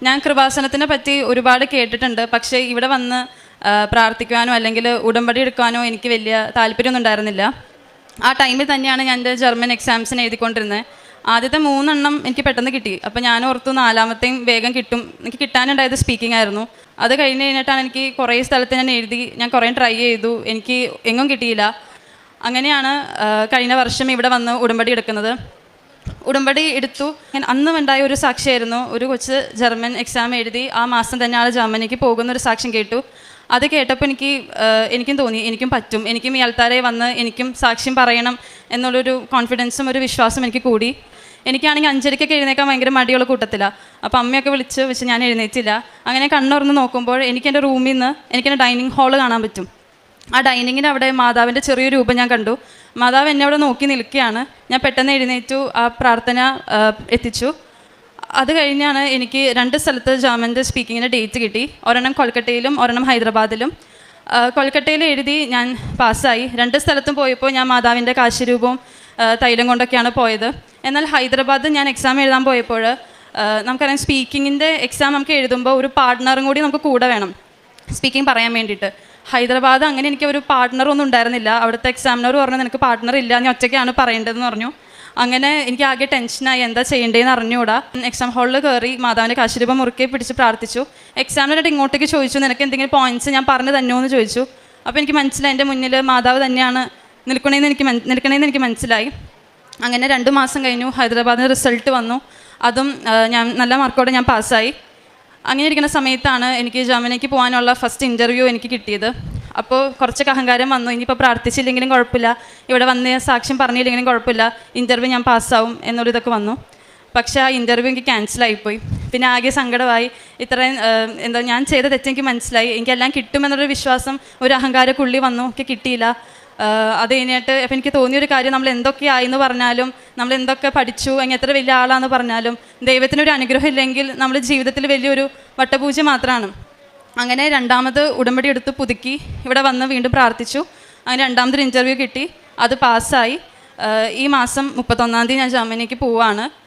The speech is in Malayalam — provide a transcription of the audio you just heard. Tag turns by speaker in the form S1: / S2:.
S1: ഞാൻ കൃപാസനത്തിനെ പറ്റി ഒരുപാട് കേട്ടിട്ടുണ്ട്. പക്ഷേ ഇവിടെ വന്ന് പ്രാർത്ഥിക്കുവാനോ അല്ലെങ്കിൽ ഉടമ്പടി എടുക്കാനോ എനിക്ക് വലിയ താല്പര്യമൊന്നും ഉണ്ടായിരുന്നില്ല. ആ ടൈമിൽ തന്നെയാണ് ഞാൻ എൻ്റെ ജർമ്മൻ എക്സാംസിന് എഴുതിക്കൊണ്ടിരുന്നത്. ആദ്യത്തെ 3 എണ്ണം എനിക്ക് പെട്ടെന്ന് കിട്ടി. അപ്പോൾ ഞാൻ ഓർത്തു 4-മത്തെയും വേഗം കിട്ടും. എനിക്ക് കിട്ടാനുണ്ടായത് സ്പീക്കിംഗ് ആയിരുന്നു. അത് കഴിഞ്ഞിട്ടാണ് എനിക്ക് കുറേ സ്ഥലത്ത് ഞാൻ എഴുതി, ഞാൻ കുറേ ട്രൈ ചെയ്തു, എനിക്ക് എങ്ങും കിട്ടിയില്ല. അങ്ങനെയാണ് കഴിഞ്ഞ വർഷം ഇവിടെ വന്ന് ഉടമ്പടി എടുക്കുന്നത്. ഉടമ്പടി എടുത്തു. ഞാൻ അന്നും ഉണ്ടായ ഒരു സാക്ഷിയായിരുന്നു. ഒരു കൊച്ച് ജർമ്മൻ എക്സാം എഴുതി ആ മാസം തന്നെ ആൾ ജർമ്മനിക്ക് പോകുന്നൊരു സാക്ഷ്യം കേട്ടു. അത് കേട്ടപ്പോൾ എനിക്കും തോന്നി എനിക്കും പറ്റും, എനിക്കും ഈ ആൾക്കാരെ വന്ന് എനിക്കും സാക്ഷ്യം പറയണം എന്നുള്ളൊരു കോൺഫിഡൻസും ഒരു വിശ്വാസം എനിക്ക് കൂടി. എനിക്കാണെങ്കിൽ 5:30 എഴുന്നേക്കാൻ ഭയങ്കര മടിയുള്ള കൂട്ടത്തിലാണ്. അപ്പോൾ അമ്മയൊക്കെ വിളിച്ച് ഞാൻ എഴുന്നേറ്റില്ല. അങ്ങനെ കണ്ണുറന്ന് നോക്കുമ്പോൾ എൻ്റെ റൂമിൽ നിന്ന് എനിക്കെൻ്റെ ഡൈനിങ് ഹാള് കാണാൻ പറ്റും. ആ ഡൈനിങ്ങിൻ്റെ അവിടെ മാതാവിൻ്റെ ചെറിയൊരു രൂപം ഞാൻ കണ്ടു. മാതാവ് എന്നെ അവിടെ നോക്കി നിൽക്കുകയാണ്. ഞാൻ പെട്ടെന്ന് എഴുന്നേറ്റു, ആ പ്രാർത്ഥന എത്തിച്ചു. അത് കഴിഞ്ഞാണ് എനിക്ക് 2 സ്ഥലത്ത് ജർമ്മൻ്റെ സ്പീക്കിങ്ങിൻ്റെ ഡേറ്റ് കിട്ടി. ഒരെണ്ണം കൊൽക്കട്ടയിലും ഒരെണ്ണം ഹൈദരാബാദിലും. കൊൽക്കട്ടയിൽ എഴുതി ഞാൻ പാസ്സായി. 2 സ്ഥലത്തും പോയപ്പോൾ ഞാൻ മാതാവിൻ്റെ കാശിരൂപവും തൈലം കൊണ്ടൊക്കെയാണ് പോയത്. എന്നാൽ ഹൈദരാബാദ് ഞാൻ എക്സാം എഴുതാൻ പോയപ്പോൾ നമുക്കറിയാം സ്പീക്കിങ്ങിൻ്റെ എക്സാം നമുക്ക് എഴുതുമ്പോൾ ഒരു പാർട്ട്ണറും കൂടി നമുക്ക് കൂടെ വേണം സ്പീക്കിംഗ് പറയാൻ വേണ്ടിയിട്ട്. ഹൈദരാബാദ് അങ്ങനെ എനിക്ക് ഒരു പാർട്ട്ണറൊന്നും ഉണ്ടായിരുന്നില്ല. അവിടുത്തെ എക്സാമിനർ പറഞ്ഞു നിനക്ക് പാർട്ട്ണർ ഇല്ല, നീ ഒറ്റയ്ക്കാണ് പറയേണ്ടതെന്ന് പറഞ്ഞു. അങ്ങനെ എനിക്ക് ആകെ ടെൻഷനായി, എന്താ ചെയ്യേണ്ടതെന്ന് അറിഞ്ഞുകൂടാ. എക്സാം ഹാളിൽ കയറി മാതാവിൻ്റെ കാശിരൂപം മുറുക്കെ പിടിച്ച് പ്രാർത്ഥിച്ചു. എക്സാമിനായിട്ട് ഇങ്ങോട്ടേക്ക് ചോദിച്ചു നിനക്ക് എന്തെങ്കിലും പോയിൻറ്റ്സ് ഞാൻ പറഞ്ഞു തന്നോ എന്ന് ചോദിച്ചു. അപ്പോൾ എനിക്ക് മനസ്സിലായി എൻ്റെ മുന്നിൽ മാതാവ് തന്നെയാണ് നിൽക്കണേന്ന് എനിക്ക് മനസ്സിലായി. അങ്ങനെ 2 മാസം കഴിഞ്ഞു. ഹൈദരാബാദിന് റിസൾട്ട് വന്നു. അതും ഞാൻ നല്ല മാർക്കോടെ ഞാൻ പാസ്സായി. അങ്ങനെ ഇരിക്കുന്ന സമയത്താണ് എനിക്ക് ജർമ്മനിക്ക് പോകാനുള്ള ഫസ്റ്റ് ഇൻ്റർവ്യൂ എനിക്ക് കിട്ടിയത്. അപ്പോൾ കുറച്ചൊക്കെ അഹങ്കാരം വന്നു. ഇനിയിപ്പോൾ പ്രാർത്ഥിച്ചില്ലെങ്കിലും കുഴപ്പമില്ല, ഇവിടെ വന്ന് സാക്ഷ്യം പറഞ്ഞില്ലെങ്കിലും കുഴപ്പമില്ല, ഇൻ്റർവ്യൂ ഞാൻ പാസ്സാവും എന്നുള്ളതൊക്കെ വന്നു. പക്ഷേ ആ ഇൻ്റർവ്യൂ എനിക്ക് ക്യാൻസലായിപ്പോയി. പിന്നെ ആകെ സങ്കടമായി. ഇത്രയും ഞാൻ ചെയ്ത തെറ്റെനിക്ക് മനസ്സിലായി. എനിക്കെല്ലാം കിട്ടുമെന്നൊരു വിശ്വാസം, ഒരു അഹങ്കാരക്കുള്ളി വന്നു, ഒക്കെ കിട്ടിയില്ല. അത് കഴിഞ്ഞിട്ട് അപ്പം എനിക്ക് തോന്നിയൊരു കാര്യം, നമ്മൾ എന്തൊക്കെയായെന്ന് പറഞ്ഞാലും നമ്മൾ എന്തൊക്കെ പഠിച്ചു, അങ്ങനെ എത്ര വലിയ ആളാണെന്ന് പറഞ്ഞാലും ദൈവത്തിനൊരു അനുഗ്രഹം ഇല്ലെങ്കിൽ നമ്മൾ ജീവിതത്തിൽ വലിയൊരു വട്ടപൂജ മാത്രമാണ്. അങ്ങനെ 2ാമത് ഉടമ്പടി എടുത്ത് പുതുക്കി ഇവിടെ വന്ന് വീണ്ടും പ്രാർത്ഥിച്ചു. അങ്ങനെ 2ാമതൊരു ഇൻ്റർവ്യൂ കിട്ടി, അത് പാസ്സായി. ഈ മാസം 31-ാം തീയതി ഞാൻ ജർമ്മനിക്ക് പോവുകയാണ്.